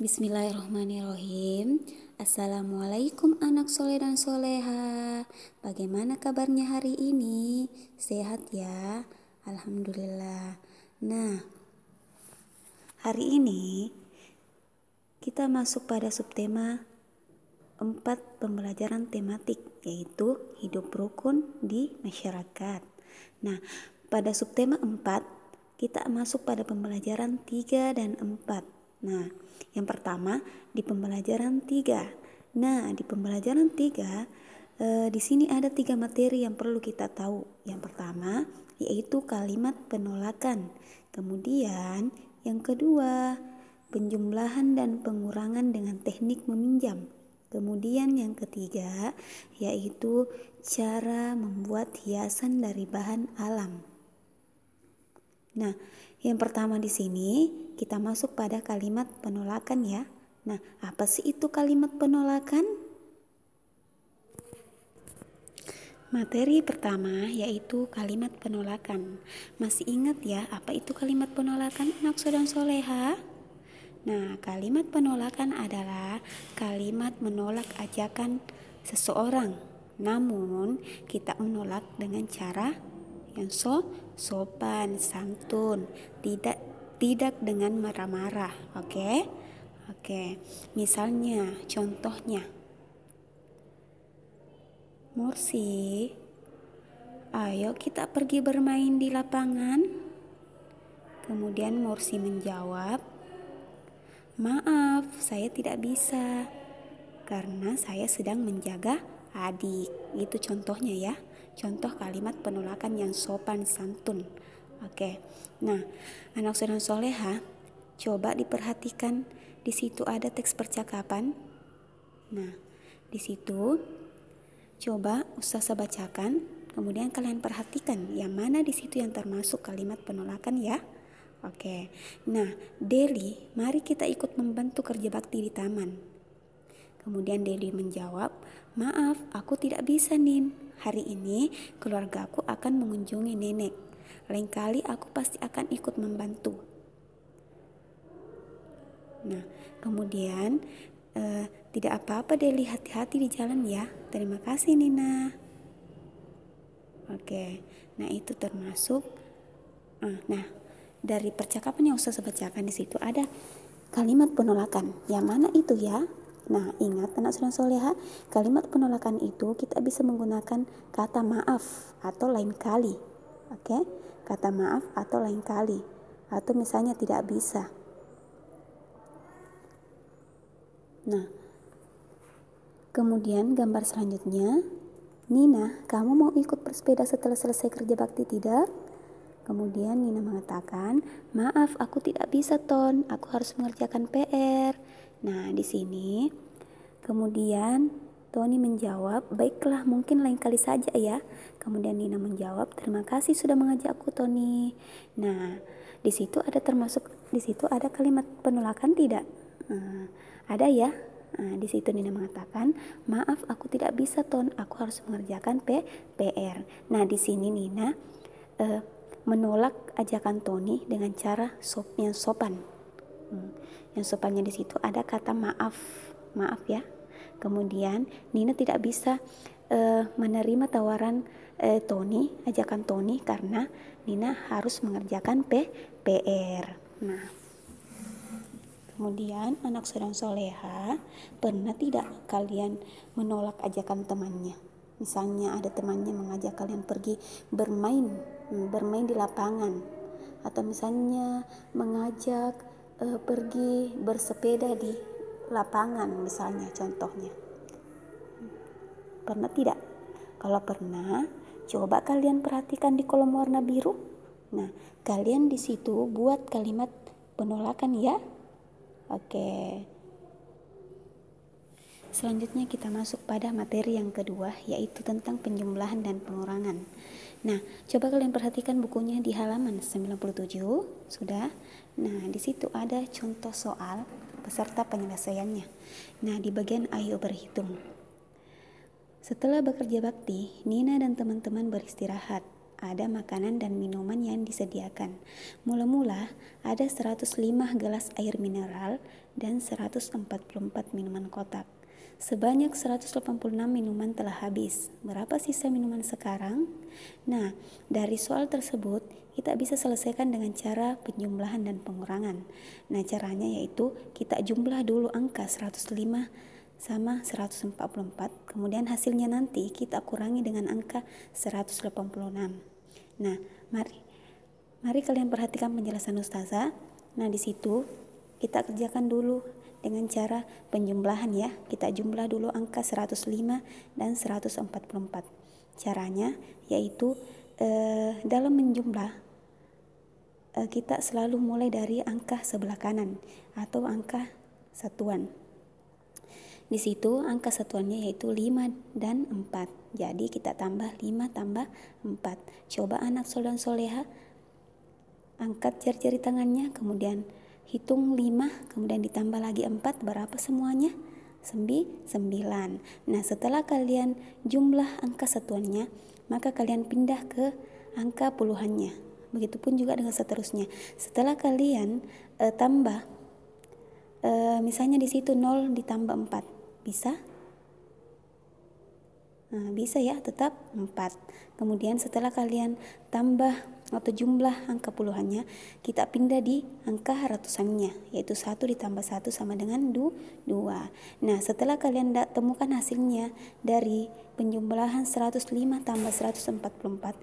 Bismillahirrahmanirrahim. Assalamualaikum anak soleh dan soleha. Bagaimana kabarnya hari ini? Sehat ya? Alhamdulillah. Nah, hari ini kita masuk pada subtema 4 pembelajaran tematik, yaitu hidup rukun di masyarakat. Nah, pada subtema 4 kita masuk pada pembelajaran 3 dan 4. Nah, yang pertama di pembelajaran 3. Nah, di pembelajaran 3 di sini ada 3 materi yang perlu kita tahu. Yang pertama yaitu kalimat penolakan. Kemudian yang kedua, penjumlahan dan pengurangan dengan teknik meminjam. Kemudian yang ketiga yaitu cara membuat hiasan dari bahan alam. Nah, yang pertama di sini kita masuk pada kalimat penolakan ya. Nah, apa sih itu kalimat penolakan? Materi pertama yaitu kalimat penolakan. Masih ingat ya apa itu kalimat penolakan anak dan soleha? Nah, kalimat penolakan adalah kalimat menolak ajakan seseorang. Namun, kita menolak dengan cara yang sopan, santun, tidak dengan marah-marah. Oke. Misalnya, contohnya, Mursi, ayo kita pergi bermain di lapangan. Kemudian Mursi menjawab, maaf, saya tidak bisa karena saya sedang menjaga adik. Itu contohnya ya. Contoh kalimat penolakan yang sopan santun. Oke. Nah, anak dan soleha, coba diperhatikan di situ ada teks percakapan. Nah, di situ coba Ustazah bacakan, kemudian kalian perhatikan yang mana di situ yang termasuk kalimat penolakan ya. Oke. Nah, Deli, mari kita ikut membantu kerja bakti di taman. Kemudian Deli menjawab, maaf, aku tidak bisa, Nin. Hari ini keluarga aku akan mengunjungi nenek. Lain kali aku pasti akan ikut membantu. Nah, kemudian tidak apa-apa Deli, hati-hati di jalan ya. Terima kasih Nina. Oke, nah itu termasuk. Nah, dari percakapan yang Ustazah bacakan di situ ada kalimat penolakan. Yang mana itu ya? Nah, ingat anak dan soleha, kalimat penolakan itu kita bisa menggunakan kata maaf atau lain kali. Oke? Kata maaf atau lain kali. Atau misalnya tidak bisa. Nah, kemudian gambar selanjutnya, Nina, kamu mau ikut bersepeda setelah selesai kerja bakti tidak? Kemudian Nina mengatakan, maaf aku tidak bisa Ton, aku harus mengerjakan PR. Nah, di sini kemudian Tony menjawab, baiklah mungkin lain kali saja ya. Kemudian Nina menjawab, terima kasih sudah mengajakku Tony. Nah, di situ ada kalimat penolakan tidak? Ada ya. Nah, di situ Nina mengatakan, maaf aku tidak bisa Ton, aku harus mengerjakan PR. Nah, di sini Nina menolak ajakan Tony dengan cara yang sopan. Yang sopannya di situ ada kata maaf ya. Kemudian Nina tidak bisa menerima tawaran ajakan Tony karena Nina harus mengerjakan PR. Nah, kemudian anak sedang soleha, pernah tidak kalian menolak ajakan temannya? Misalnya ada temannya mengajak kalian pergi bermain di lapangan, atau misalnya mengajak pergi bersepeda di lapangan misalnya contohnya. Pernah tidak? Kalau pernah, coba kalian perhatikan di kolom warna biru. Nah, kalian di situ buat kalimat penolakan ya. Oke. Selanjutnya kita masuk pada materi yang kedua, yaitu tentang penjumlahan dan pengurangan. Nah, coba kalian perhatikan bukunya di halaman 97, sudah? Nah, di situ ada contoh soal beserta penyelesaiannya. Nah, di bagian ayo berhitung. Setelah bekerja bakti, Nina dan teman-teman beristirahat. ada makanan dan minuman yang disediakan. Mula-mula ada 105 gelas air mineral dan 144 minuman kotak. Sebanyak 186 minuman telah habis. Berapa sisa minuman sekarang? Nah, dari soal tersebut kita bisa selesaikan dengan cara penjumlahan dan pengurangan. Nah, caranya yaitu kita jumlah dulu angka 105 sama 144, kemudian hasilnya nanti kita kurangi dengan angka 186. Nah, mari kalian perhatikan penjelasan Ustazah. Nah, di situ kita kerjakan dulu dengan cara penjumlahan ya. Kita jumlah dulu angka 105 dan 144. Caranya yaitu dalam menjumlah kita selalu mulai dari angka sebelah kanan atau angka satuan. Di situ angka satuannya yaitu 5 dan 4. Jadi kita tambah 5 tambah 4. Coba anak soleh dan soleha angkat jari-jari tangannya, kemudian hitung 5, kemudian ditambah lagi 4, berapa semuanya? 9. Nah, setelah kalian jumlah angka satuannya, maka kalian pindah ke angka puluhannya. Begitupun juga dengan seterusnya. Setelah kalian tambah, misalnya di situ 0 ditambah 4, bisa? Nah, bisa ya, tetap 4. Kemudian setelah kalian tambah atau jumlah angka puluhannya, kita pindah di angka ratusannya, yaitu 1 ditambah 1 sama dengan 2. Nah, setelah kalian temukan hasilnya dari penjumlahan 105 tambah 144,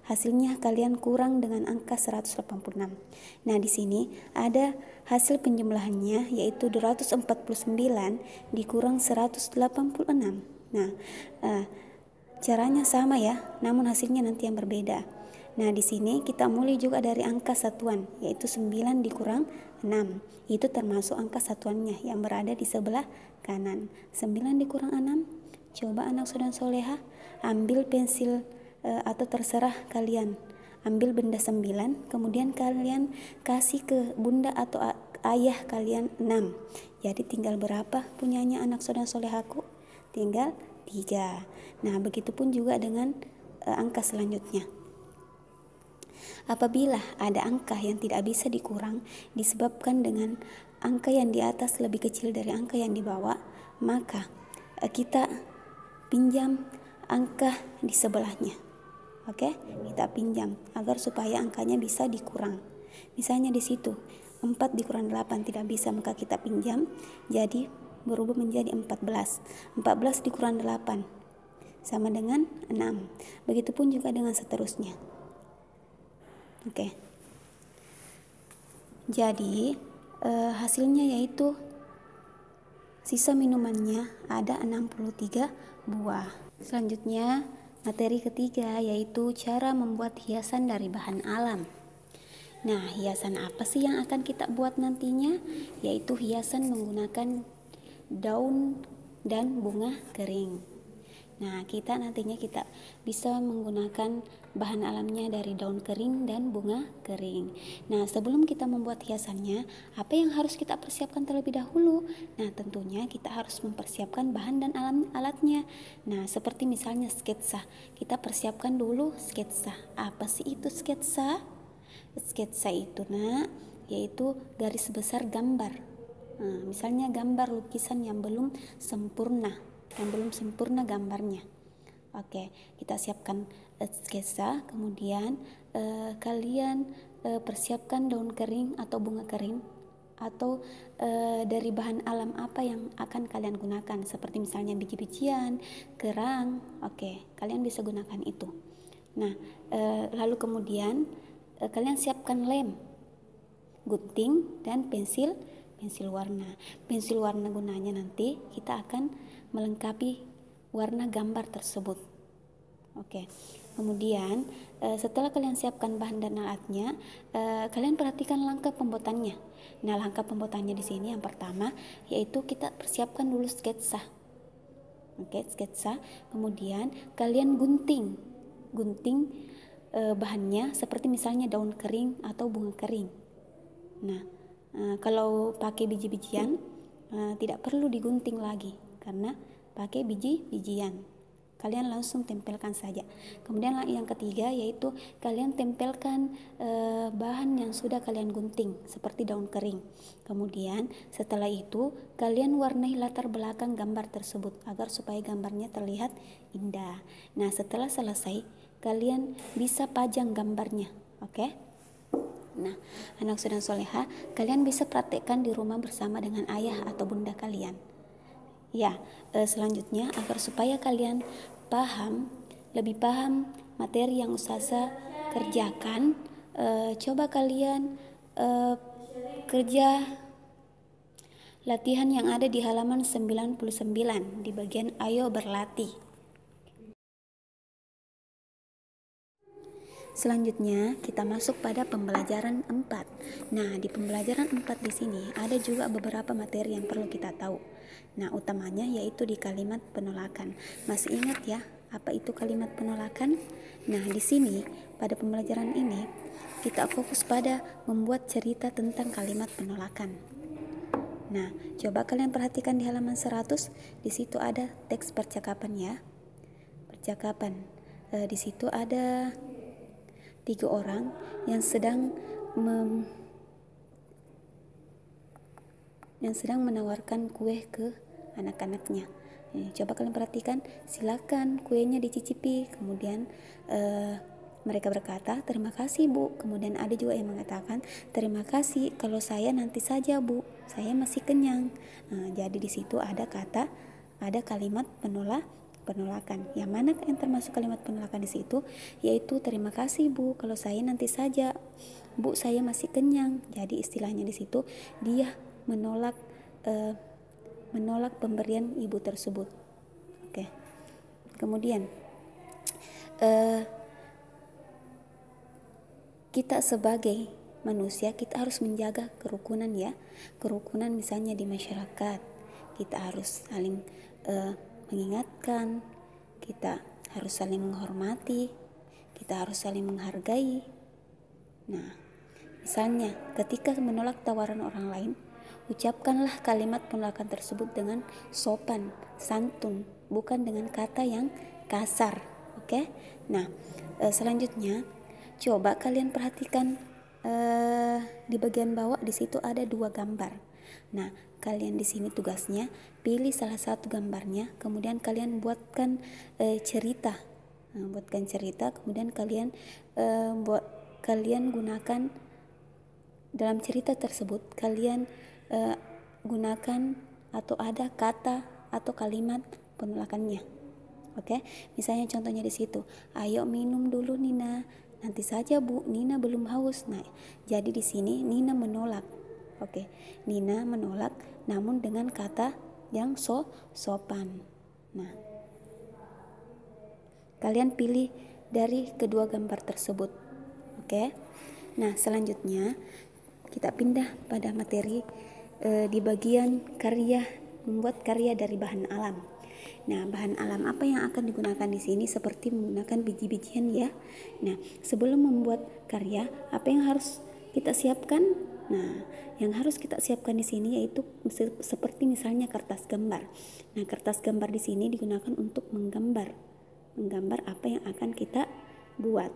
hasilnya kalian kurang dengan angka 186. Nah, di sini ada hasil penjumlahannya yaitu 249 dikurang 186. Nah, caranya sama ya, namun hasilnya nanti yang berbeda. Nah, di sini kita mulai juga dari angka satuan, yaitu 9 dikurang 6. Itu termasuk angka satuannya yang berada di sebelah kanan. 9 dikurang 6. Coba anak soleh dan soleha ambil pensil atau terserah kalian. Ambil benda 9, kemudian kalian kasih ke bunda atau ayah kalian 6. Jadi tinggal berapa punyanya anak soleh dan solehaku? Tinggal 3. Nah, begitupun juga dengan angka selanjutnya. Apabila ada angka yang tidak bisa dikurang disebabkan dengan angka yang di atas lebih kecil dari angka yang di bawah, maka kita pinjam angka di sebelahnya. Oke, kita pinjam agar supaya angkanya bisa dikurang. Misalnya di situ 4 dikurang 8 tidak bisa, maka kita pinjam jadi berubah menjadi 14. 14 dikurang 8 sama dengan 6. Begitupun juga dengan seterusnya. Oke. Jadi hasilnya yaitu sisa minumannya ada 63 buah. Selanjutnya materi ketiga yaitu cara membuat hiasan dari bahan alam. Nah, hiasan apa sih yang akan kita buat nantinya? Yaitu hiasan menggunakan daun dan bunga kering. Nah, kita nantinya kita bisa menggunakan bahan alamnya dari daun kering dan bunga kering. Nah, sebelum kita membuat hiasannya, apa yang harus kita persiapkan terlebih dahulu? Nah, tentunya kita harus mempersiapkan bahan dan alatnya. Nah, seperti misalnya sketsa. Kita persiapkan dulu sketsa. Apa sih itu sketsa? Sketsa itu, yaitu garis besar gambar. Nah, misalnya gambar lukisan yang belum sempurna gambarnya. Oke, kita siapkan sketsa, kemudian kalian persiapkan daun kering atau bunga kering atau dari bahan alam apa yang akan kalian gunakan, seperti misalnya biji-bijian, kerang. Oke, kalian bisa gunakan itu. Nah, lalu kemudian kalian siapkan lem, gunting, dan pensil warna. Pensil warna gunanya nanti kita akan melengkapi warna gambar tersebut. Oke. Kemudian setelah kalian siapkan bahan dan alatnya, kalian perhatikan langkah pembuatannya. Nah, langkah pembuatannya di sini yang pertama yaitu kita persiapkan dulu sketsa. Oke, sketsa. Kemudian kalian gunting bahannya seperti misalnya daun kering atau bunga kering. Nah, kalau pakai biji-bijian tidak perlu digunting lagi karena pakai biji-bijian. kalian langsung tempelkan saja. Kemudian yang ketiga yaitu kalian tempelkan bahan yang sudah kalian gunting seperti daun kering. Kemudian setelah itu kalian warnai latar belakang gambar tersebut agar supaya gambarnya terlihat indah. Nah, setelah selesai kalian bisa pajang gambarnya. Oke? Nah, anak sudah soleha, kalian bisa praktekkan di rumah bersama dengan ayah atau bunda kalian. Ya, selanjutnya agar supaya kalian lebih paham materi yang Ustazah kerjakan, coba kalian kerja latihan yang ada di halaman 99 di bagian ayo berlatih. Selanjutnya kita masuk pada pembelajaran 4. Nah, di pembelajaran 4 di sini ada juga beberapa materi yang perlu kita tahu. Nah, utamanya yaitu di kalimat penolakan. Masih ingat ya, apa itu kalimat penolakan? Nah, di sini pada pembelajaran ini kita fokus pada membuat cerita tentang kalimat penolakan. Nah, coba kalian perhatikan di halaman 100, di situ ada teks percakapan ya. Percakapan. Di situ ada 3 orang yang sedang menawarkan kue ke anak-anaknya. Coba kalian perhatikan, silakan kuenya dicicipi. Kemudian mereka berkata, terima kasih Bu. Kemudian ada juga yang mengatakan, terima kasih, kalau saya nanti saja Bu, saya masih kenyang. Jadi di situ ada kalimat penolakan. Yang mana yang termasuk kalimat penolakan di situ? Yaitu terima kasih Bu, kalau saya nanti saja Bu, saya masih kenyang. Jadi istilahnya di situ dia menolak pemberian ibu tersebut. Oke. Kemudian kita sebagai manusia kita harus menjaga kerukunan ya. Kerukunan misalnya di masyarakat. Kita harus saling mengingatkan, kita harus saling menghormati, kita harus saling menghargai. Nah, misalnya ketika menolak tawaran orang lain, ucapkanlah kalimat penolakan tersebut dengan sopan, santun, bukan dengan kata yang kasar. Oke? Nah, selanjutnya coba kalian perhatikan di bagian bawah, di situ ada 2 gambar. Nah, kalian di sini tugasnya pilih salah satu gambarnya, kemudian kalian buatkan cerita. Buatkan cerita, kemudian kalian gunakan dalam cerita tersebut, kalian gunakan atau ada kata atau kalimat penolakannya. Oke, misalnya contohnya di situ, ayo minum dulu Nina, nanti saja Bu, Nina belum haus. Nah, jadi di sini Nina menolak. Oke, Nina menolak namun dengan kata yang sopan. Nah, kalian pilih dari kedua gambar tersebut. Oke. Nah, selanjutnya kita pindah pada materi di bagian karya, membuat karya dari bahan alam. Nah, bahan alam apa yang akan digunakan di sini? Seperti menggunakan biji-bijian ya. Nah, sebelum membuat karya, apa yang harus kita siapkan? Nah, yang harus kita siapkan di sini yaitu seperti misalnya kertas gambar. Nah, kertas gambar di sini digunakan untuk menggambar apa yang akan kita buat.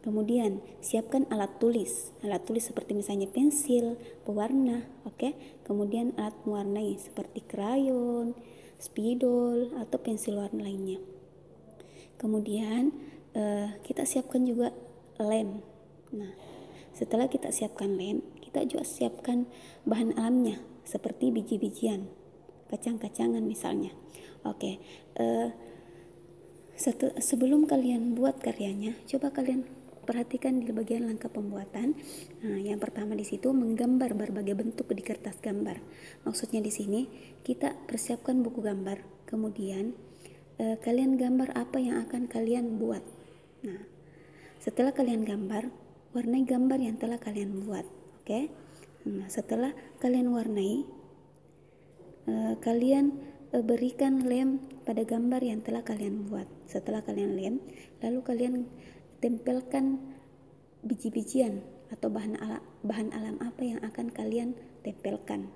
Kemudian siapkan alat tulis seperti misalnya pensil, pewarna, oke. Kemudian alat mewarnai seperti krayon, spidol atau pensil warna lainnya. Kemudian kita siapkan juga lem. Nah, setelah kita siapkan lem, kita juga siapkan bahan alamnya seperti biji-bijian, kacang-kacangan misalnya. Oke. Sebelum kalian buat karyanya, coba kalian perhatikan di bagian langkah pembuatan. Nah, yang pertama di situ menggambar berbagai bentuk di kertas gambar. Maksudnya di sini kita persiapkan buku gambar. Kemudian kalian gambar apa yang akan kalian buat. Nah, setelah kalian gambar, warnai gambar yang telah kalian buat. Oke. Nah, setelah kalian warnai, kalian berikan lem pada gambar yang telah kalian buat. Setelah kalian lem, lalu kalian tempelkan biji-bijian atau bahan alam apa yang akan kalian tempelkan.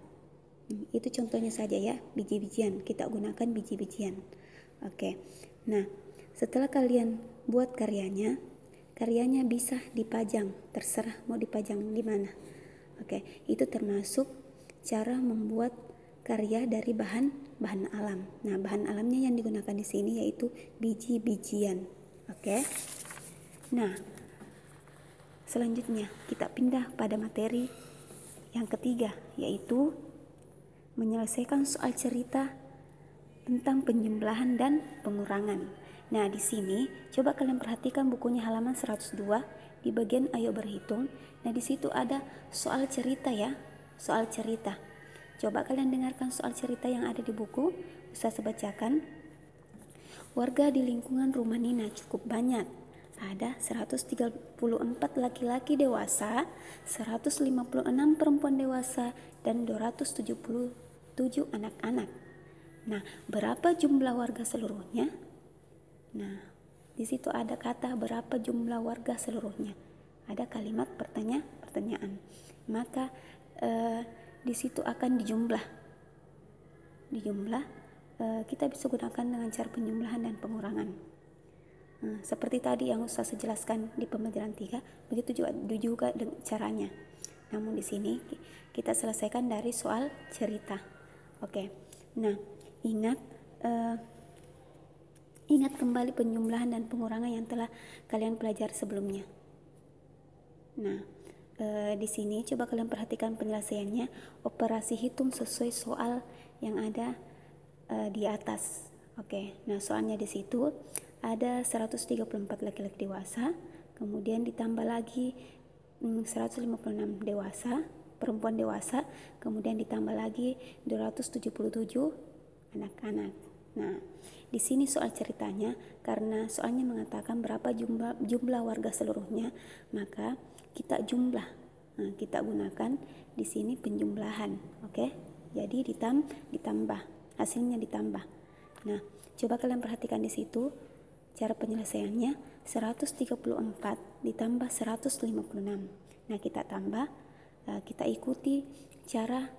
Itu contohnya saja ya, biji-bijian. Kita gunakan biji-bijian. Oke. Nah, setelah kalian buat karyanya bisa dipajang, terserah mau dipajang di mana. Oke, itu termasuk cara membuat karya dari bahan alam. Nah, bahan alamnya yang digunakan di sini yaitu biji-bijian. Oke. Nah, selanjutnya kita pindah pada materi yang ketiga, yaitu menyelesaikan soal cerita tentang penjumlahan dan pengurangan. Nah, di sini coba kalian perhatikan bukunya halaman 102 di bagian ayo berhitung. Nah, di situ ada soal cerita ya, soal cerita. Coba kalian dengarkan soal cerita yang ada di buku. Ustaz bacakan. Warga di lingkungan rumah Nina cukup banyak. Ada 134 laki-laki dewasa, 156 perempuan dewasa, dan 277 anak-anak. Nah, berapa jumlah warga seluruhnya? Nah, di situ ada kata berapa jumlah warga seluruhnya. Ada kalimat pertanyaan. Maka di situ akan dijumlah. Kita bisa gunakan dengan cara penjumlahan dan pengurangan. Seperti tadi yang Ustaz jelaskan di pembelajaran 3, begitu juga dengan caranya. Namun di sini kita selesaikan dari soal cerita. Oke. Nah, ingat kembali penjumlahan dan pengurangan yang telah kalian pelajari sebelumnya. Nah, di sini coba kalian perhatikan penyelesaiannya. Operasi hitung sesuai soal yang ada di atas. Oke. Nah, soalnya di situ ada 134 laki-laki dewasa, kemudian ditambah lagi 156 dewasa, perempuan dewasa, kemudian ditambah lagi 277 anak-anak. Nah, di sini soal ceritanya, karena soalnya mengatakan berapa jumlah warga seluruhnya, maka kita jumlah. Nah, kita gunakan di sini penjumlahan. Oke? Jadi ditambah, hasilnya ditambah. Nah, coba kalian perhatikan di situ cara penyelesaiannya. 134 ditambah 156. Nah, kita tambah, kita ikuti cara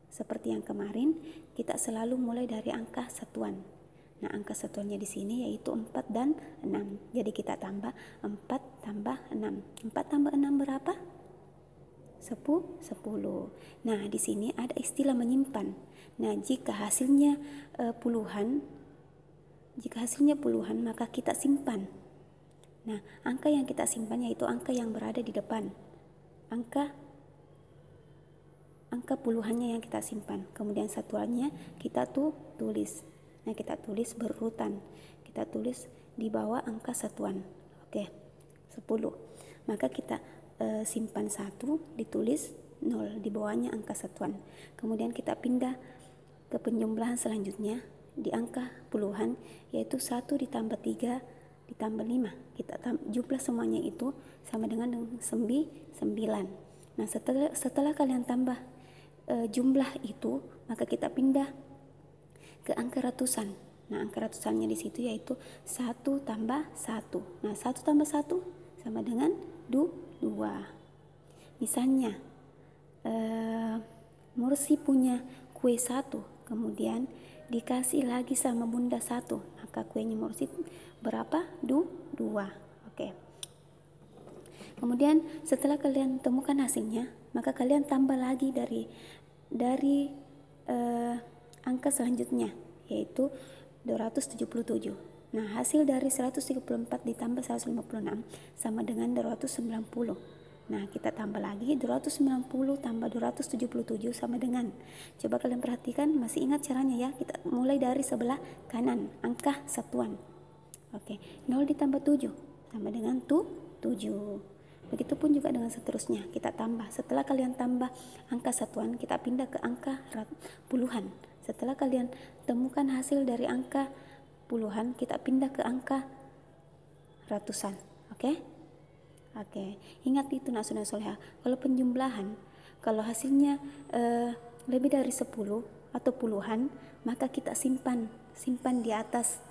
seperti yang kemarin. Kita selalu mulai dari angka satuan. Nah, angka satuannya di sini yaitu 4 dan 6. Jadi kita tambah 4 tambah 6. 4 tambah 6 berapa? 10. Nah, di sini ada istilah menyimpan. Nah, jika hasilnya puluhan, maka kita simpan. Nah, angka yang kita simpan yaitu angka yang berada di depan. Angka puluhannya yang kita simpan. Kemudian satuannya kita tulis. Nah, kita tulis berurutan. Kita tulis di bawah angka satuan. Oke, 10. Maka kita simpan 1, ditulis 0, di bawahnya angka satuan. Kemudian kita pindah ke penjumlahan selanjutnya di angka puluhan, yaitu 1 ditambah 3 ditambah 5. Kita jumlah semuanya itu sama dengan 9. Nah, setelah kalian tambah jumlah itu, maka kita pindah ke angka ratusan. Nah, angka ratusannya di situ yaitu 1 tambah 1. Nah, 1 tambah 1 sama dengan 2. Misalnya Mursi punya kue 1, kemudian dikasih lagi sama bunda 1, maka kuenya Mursi berapa? 2. Oke. Kemudian setelah kalian temukan hasilnya, maka kalian tambah lagi dari angka selanjutnya, yaitu 277. Nah, hasil dari 134 ditambah 156 sama dengan 290. Nah, kita tambah lagi 290 tambah 277 sama dengan. Coba kalian perhatikan, masih ingat caranya ya? Kita mulai dari sebelah kanan, angka satuan. Oke, 0 ditambah 7 sama dengan 7. Begitupun juga dengan seterusnya, kita tambah. Setelah kalian tambah angka satuan, kita pindah ke angka puluhan. Setelah kalian temukan hasil dari angka puluhan, kita pindah ke angka ratusan. Oke? Ingat itu nak sunnah soleha. Kalau penjumlahan, kalau hasilnya lebih dari 10 atau puluhan, maka kita simpan di atas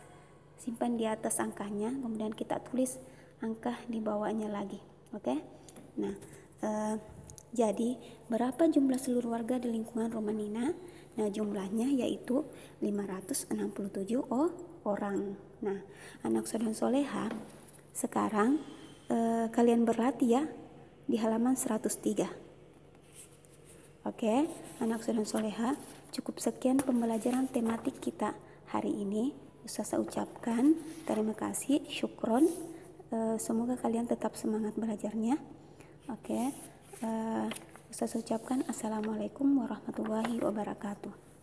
angkanya, kemudian kita tulis angka di bawahnya lagi. Oke? Nah, Jadi, berapa jumlah seluruh warga di lingkungan rumah Nina? Nah, jumlahnya yaitu 567 orang. Nah, anak soleh dan soleha, sekarang kalian berlatih ya di halaman 103. Oke, anak soleh dan soleha, cukup sekian pembelajaran tematik kita hari ini. Ustazah ucapkan terima kasih, syukron. Semoga kalian tetap semangat belajarnya. Oke, Ustazah ucapkan assalamualaikum warahmatullahi wabarakatuh.